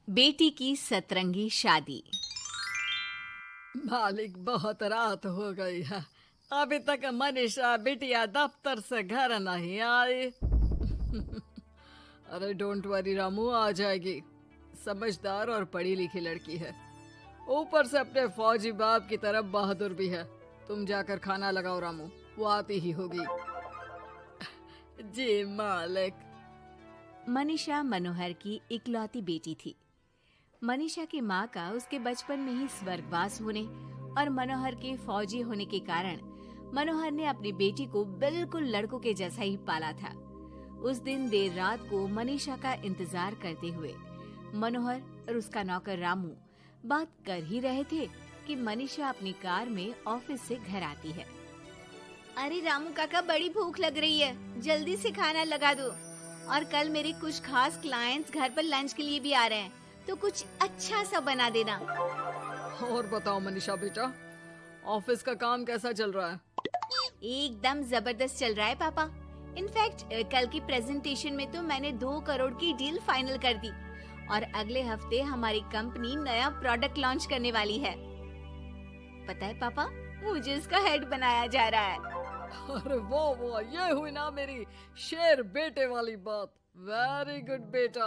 बेटी की सतरंगी शादी। मालिक, बहुत रात हो गई है। अभी तक मनीषा बिटिया दफ्तर से घर नहीं आई। अरे डोंट वरी रामू, आ जाएगी। समझदार और पढ़ी लिखी लड़की है, ऊपर से अपने फौजी बाप की तरफ बहादुर भी है। तुम जाकर खाना लगाओ रामू, वो आती ही होगी। जी मालिक। मनीषा मनोहर की इकलौती बेटी थी। मनीषा की माँ का उसके बचपन में ही स्वर्गवास होने और मनोहर के फौजी होने के कारण मनोहर ने अपनी बेटी को बिल्कुल लड़कों के जैसा ही पाला था। उस दिन देर रात को मनीषा का इंतजार करते हुए मनोहर और उसका नौकर रामू बात कर ही रहे थे कि मनीषा अपनी कार में ऑफिस से घर आती है। अरे रामू काका, बड़ी भूख लग रही है, जल्दी से खाना लगा दो। और कल मेरे कुछ खास क्लाइंट्स घर पर लंच के लिए भी आ रहे हैं, तो कुछ अच्छा सा बना देना। और बताओ मनीषा बेटा, ऑफिस का काम कैसा चल रहा है? एकदम जबरदस्त चल रहा है पापा। इनफैक्ट कल की प्रेजेंटेशन में तो मैंने 2 करोड़ की डील फाइनल कर दी और अगले हफ्ते हमारी कंपनी नया प्रोडक्ट लॉन्च करने वाली है। पता है पापा, मुझे इसका हेड बनाया जा रहा है। अरे वो ये हुई ना मेरी शेर बेटे वाली बात। वेरी गुड बेटा।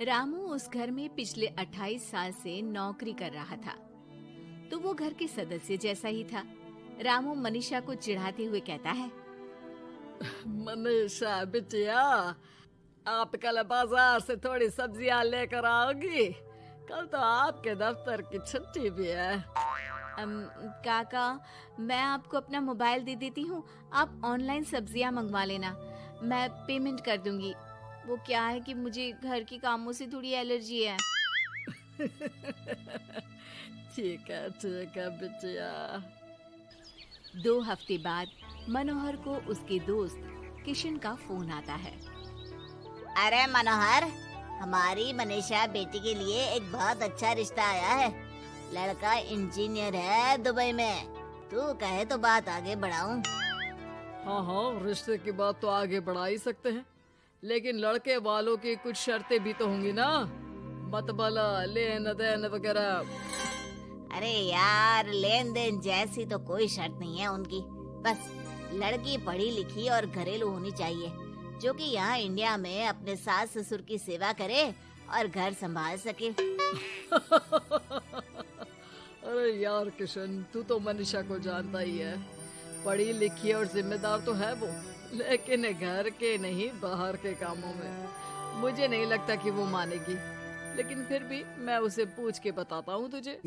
रामू उस घर में पिछले 28 साल से नौकरी कर रहा था, तो वो घर के सदस्य जैसा ही था। रामू मनीषा को चिढ़ाते हुए कहता है, मनीषा बिटिया, आप कल बाजार से थोड़ी सब्जियां लेकर आओगी? कल तो आपके दफ्तर की छुट्टी भी है। काका, मैं आपको अपना मोबाइल दे देती हूँ, आप ऑनलाइन सब्जियाँ मंगवा लेना, मैं पेमेंट कर दूंगी। वो क्या है कि मुझे घर के कामों से थोड़ी एलर्जी है। ठीक है बिटिया। 2 हफ्ते बाद मनोहर को उसके दोस्त किशन का फोन आता है। अरे मनोहर, हमारी मनीषा बेटी के लिए एक बहुत अच्छा रिश्ता आया है। लड़का इंजीनियर है दुबई में। तू कहे तो बात आगे बढ़ाऊं? हाँ, रिश्ते की बात तो आगे बढ़ा ही सकते हैं, लेकिन लड़के वालों की कुछ शर्तें भी तो होंगी ना, मतबला लेन देन वगैरह। अरे यार, लेन देन जैसी तो कोई शर्त नहीं है उनकी। बस लड़की पढ़ी लिखी और घरेलू होनी चाहिए, जो कि यहाँ इंडिया में अपने सास ससुर की सेवा करे और घर संभाल सके। अरे यार किशन, तू तो मनीषा को जानता ही है, पढ़ी लिखी और जिम्मेदार तो है वो, लेकिन घर के नहीं बाहर के कामों में मुझे नहीं लगता कि वो मानेगी। लेकिन फिर भी मैं उसे पूछ के बताता हूँ तुझे।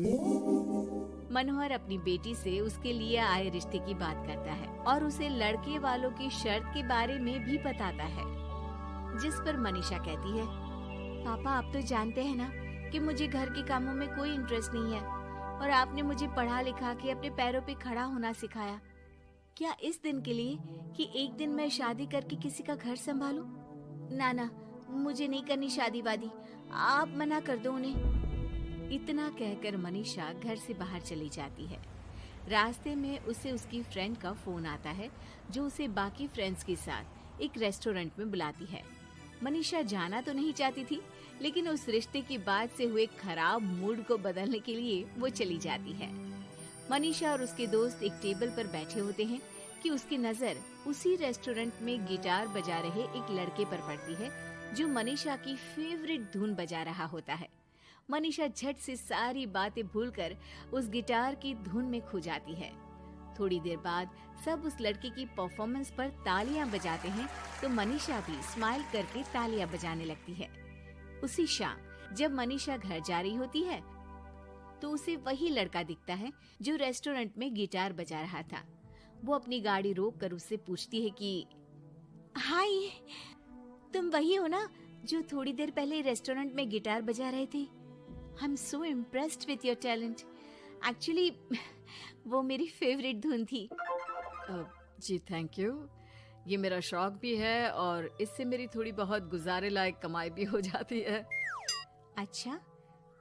मनोहर अपनी बेटी से उसके लिए आए रिश्ते की बात करता है और उसे लड़के वालों की शर्त के बारे में भी बताता है, जिस पर मनीषा कहती है, पापा आप तो जानते हैं ना कि मुझे घर के कामों में कोई इंटरेस्ट नहीं है और आपने मुझे पढ़ा लिखा के अपने पैरों पे खड़ा होना सिखाया। क्या इस दिन के लिए कि एक दिन मैं शादी करके किसी का घर संभालूं? ना, मुझे नहीं करनी शादी वादी, आप मना कर दो उन्हें। इतना कहकर मनीषा घर से बाहर चली जाती है। रास्ते में उसे उसकी फ्रेंड का फोन आता है, जो उसे बाकी फ्रेंड्स के साथ एक रेस्टोरेंट में बुलाती है। मनीषा जाना तो नहीं चाहती थी, लेकिन उस रिश्ते की बात से हुए खराब मूड को बदलने के लिए वो चली जाती है। मनीषा और उसके दोस्त एक टेबल पर बैठे होते हैं कि उसकी नजर उसी रेस्टोरेंट में गिटार बजा रहे एक लड़के पर पड़ती है, जो मनीषा की फेवरेट धुन बजा रहा होता है। मनीषा झट से सारी बातें भूलकर उस गिटार की धुन में खो जाती है। थोड़ी देर बाद सब उस लड़के की परफॉर्मेंस पर तालियां बजाते हैं, तो मनीषा भी स्माइल करके तालियां बजाने लगती है। उसी शाम जब मनीषा घर जा रही होती है, तो उसे वही लड़का दिखता है जो रेस्टोरेंट में गिटार बजा रहा था। वो अपनी गाड़ी रोक कर उससे पूछती है कि हाय, तुम वही हो ना जो थोड़ी देर पहले रेस्टोरेंट में गिटार बजा रहे थे? I am so impressed with your talent. Actually वो मेरी फेवरेट धुन थी। जी थैंक यू, ये मेरा शौक भी है और इससे मेरी थोड़ी बहुत गुजारे लायक कमाई भी हो जाती है। अच्छा,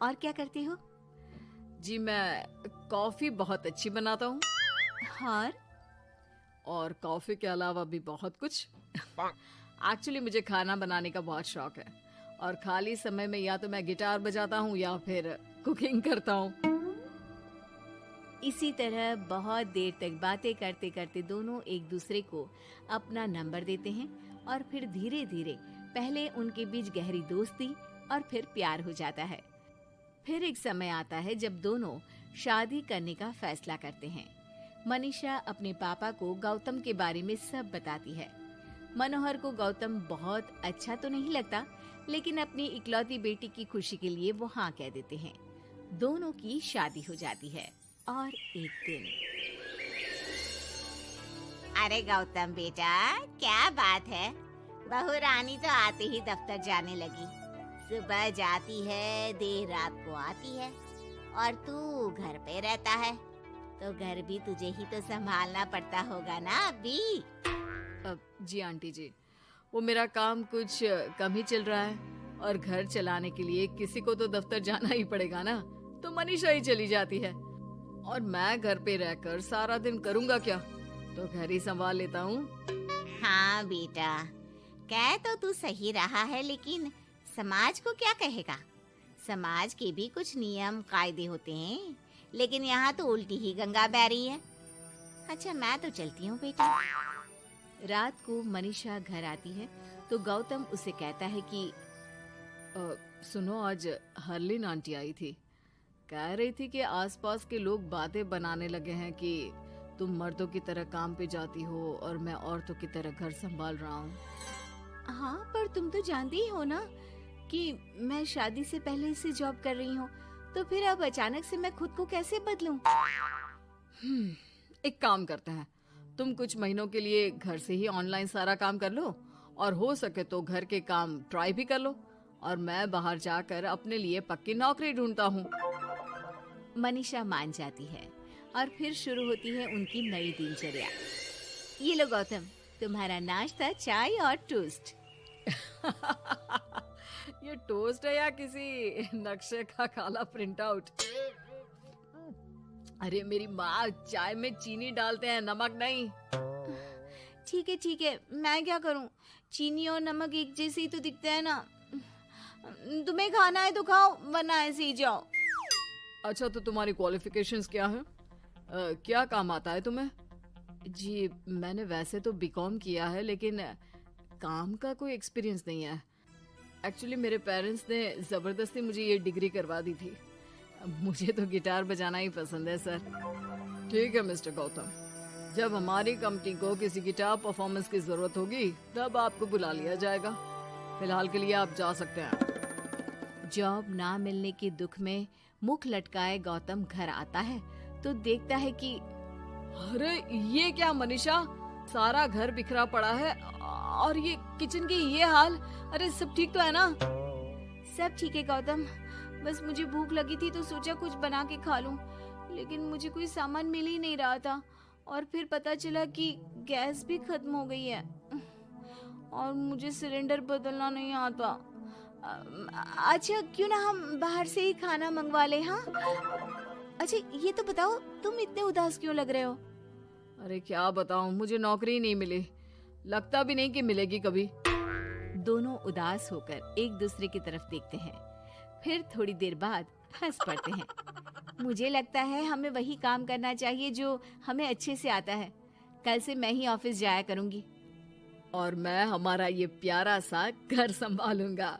और क्या करते हो? जी मैं कॉफी बहुत अच्छी बनाता हूँ, और कॉफी के अलावा भी बहुत कुछ। एक्चुअली मुझे खाना बनाने का बहुत शौक है और खाली समय में या तो मैं गिटार बजाता हूँ या फिर कुकिंग करता हूँ। इसी तरह बहुत देर तक बातें करते करते दोनों एक दूसरे को अपना नंबर देते हैं और फिर धीरे धीरे पहले उनके बीच गहरी दोस्ती और फिर प्यार हो जाता है। फिर एक समय आता है जब दोनों शादी करने का फैसला करते हैं। मनीषा अपने पापा को गौतम के बारे में सब बताती है। मनोहर को गौतम बहुत अच्छा तो नहीं लगता, लेकिन अपनी इकलौती बेटी की खुशी के लिए वो हाँ कह देते हैं। दोनों की शादी हो जाती है। और एक दिन, अरे गौतम बेटा, क्या बात है, बहू रानी तो आते ही दफ्तर जाने लगी। सुबह जाती है, देर रात को आती है, और तू घर पे रहता है, तो घर भी तुझे ही तो संभालना पड़ता होगा ना अभी। जी आंटी जी, वो मेरा काम कुछ कम ही चल रहा है और घर चलाने के लिए किसी को तो दफ्तर जाना ही पड़ेगा ना, तो मनीषा ही चली जाती है और मैं घर पे रहकर सारा दिन करूँगा क्या, तो घर ही संभाल लेता हूँ। हाँ बेटा, कह तो तू सही रहा है, लेकिन समाज को क्या कहेगा? समाज के भी कुछ नियम कायदे होते हैं, लेकिन यहाँ तो उल्टी ही गंगा बह रही है। अच्छा, मैं तो चलती हूँ बेटा। रात को मनीषा घर आती है तो गौतम उसे कहता है कि सुनो, आज हरलीन आंटी आई थी, कह रही थी कि आसपास के लोग बातें बनाने लगे हैं कि तुम मर्दों की तरह काम पे जाती हो और मैं औरतों की तरह घर संभाल रहा हूँ। हाँ, पर तुम तो जानती ही हो ना कि मैं शादी से पहले से जॉब कर रही हूँ, तो फिर अब अचानक से मैं खुद को कैसे बदलूं? एक काम करते हैं, तुम कुछ महीनों के लिए घर से ही ऑनलाइन सारा काम कर लो और हो सके तो घर के काम ट्राई भी कर लो, और मैं बाहर जाकर अपने लिए पक्की नौकरी ढूंढता हूँ। मनीषा मान जाती है और फिर शुरू होती है उनकी नई दिनचर्या। ये लो गौतम, तुम्हारा नाश्ता, चाय और टोस्ट। ये टोस्ट है या किसी नक्शे का काला प्रिंट आउट? अरे मेरी माँ, चाय में चीनी डालते हैं, नमक नहीं। ठीक है, मैं क्या करूं? चीनी और नमक एक जैसे ही तो दिखते हैं ना। तुम्हें खाना है तो खाओ, वरना ऐसे ही जाओ। अच्छा, तो तुम्हारी क्वालिफिकेशंस क्या है? क्या काम आता है तुम्हें? जी, मैंने वैसे तो बीकॉम किया है, लेकिन काम का कोई एक्सपीरियंस नहीं है। एक्चुअली मेरे पेरेंट्स ने ज़बरदस्ती मुझे ये डिग्री करवा दी थी। मुझे तो गिटार बजाना ही पसंद है सर। ठीक है मिस्टर गौतम, जब हमारी कंपनी को किसी गिटार परफॉर्मेंस की ज़रूरत होगी तब आपको बुला लिया जाएगा। फिलहाल के लिए आप जा सकते हैं। जॉब ना मिलने के दुख में मुख लटकाए गौतम घर आता है तो देखता है कि अरे ये क्या मनीषा, सारा घर बिखरा पड़ा है और ये किचन की ये हाल। अरे सब ठीक तो है ना? सब ठीक है गौतम, बस मुझे भूख लगी थी तो सोचा कुछ बना के खा लूं, लेकिन मुझे कोई सामान मिल ही नहीं रहा था और फिर पता चला कि गैस भी खत्म हो गई है और मुझे सिलेंडर बदलना नहीं आता। अच्छा, क्यों ना हम बाहर से ही खाना मंगवा ले? हाँ, अच्छा ये तो बताओ, तुम इतने उदास क्यों लग रहे हो? अरे क्या बताऊं, मुझे नौकरी नहीं मिली, लगता भी नहीं कि मिलेगी कभी। दोनों उदास होकर एक दूसरे की तरफ देखते हैं, फिर थोड़ी देर बाद हंस पड़ते हैं। मुझे लगता है हमें वही काम करना चाहिए जो हमें अच्छे से आता है। कल से मैं ही ऑफिस जाया करूंगी और मैं हमारा ये प्यारा सा घर संभालूंगा।